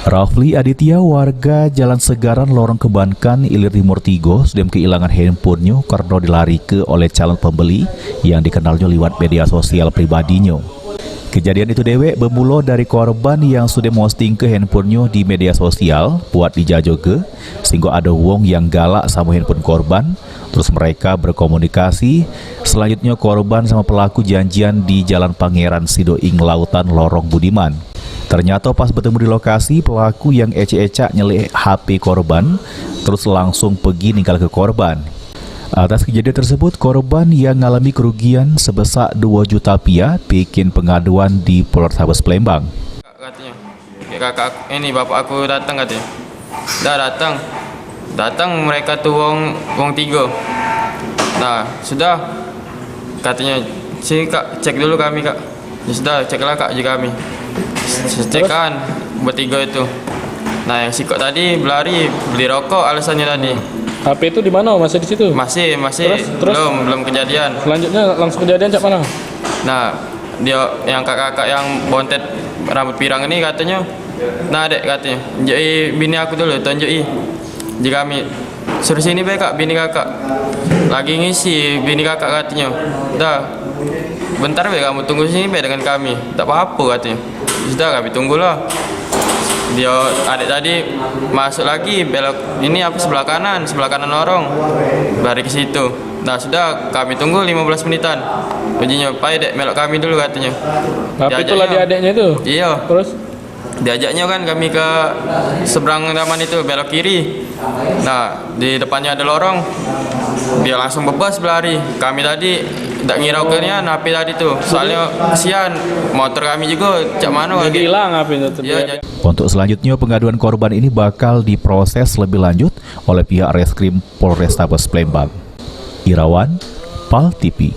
Rafli Aditya, warga Jalan Segaran, Lorong Kebankan, Ilir Timur Tigo, sudah kehilangan handphonenya karena dilarike oleh calon pembeli yang dikenalnya lewat media sosial pribadinya. Kejadian itu dewek bermula dari korban yang sudah posting ke handphonenya di media sosial buat dijajoke, sehingga ada wong yang galak sama handphone korban. Terus mereka berkomunikasi. Selanjutnya korban sama pelaku janjian di Jalan Pangeran Sidoing Lautan, Lorong Budiman. Ternyata pas bertemu di lokasi, pelaku yang ecek-ecak nyelek HP korban, terus langsung pergi ninggal ke korban. Atas kejadian tersebut, korban yang mengalami kerugian sebesar 2 juta rupiah bikin pengaduan di Polrestabes Palembang. Katanya, kakak ini bapak aku datang katanya. Dah datang mereka tuh wong 3. Nah sudah katanya, sini kak cek dulu kami kak. Ya sudah, ceklah kak jika kami. Cekan bertiga itu. Nah yang sikok tadi berlari beli rokok alasannya tadi. HP itu di mana? Masih di situ? Masih terus? belum kejadian. Selanjutnya langsung kejadian cak mana? Nah dia yang kakak yang bontet rambut pirang ini katanya, nah dek katanya, tunjuki bini aku dulu, tunjuki. Jika kami suruh sini baik kak, bini kakak lagi ngisi, bini kakak katanya. Dah bentar baik kamu tunggu sini baik dengan kami, tak apa-apa katanya. Sudah kami tunggulah. Dia adik tadi masuk lagi belok ini sebelah kanan lorong lari ke situ. Nah sudah kami tunggu 15 menitan. Ujinya pai dek melok kami dulu katanya. Tapi itulah dia adiknya itu. Iya. Terus diajaknya kan kami ke seberang taman itu belok kiri. Nah di depannya ada lorong. Dia langsung bebas berlari. Kami tadi tak ngiraukannya HP tadi tuh. Soalnya kesian motor kami juga cak mana jadi hilang HP itu. Iya. Untuk selanjutnya, pengaduan korban ini bakal diproses lebih lanjut oleh pihak Reskrim Polrestabes Palembang. Irawan, PAL TV.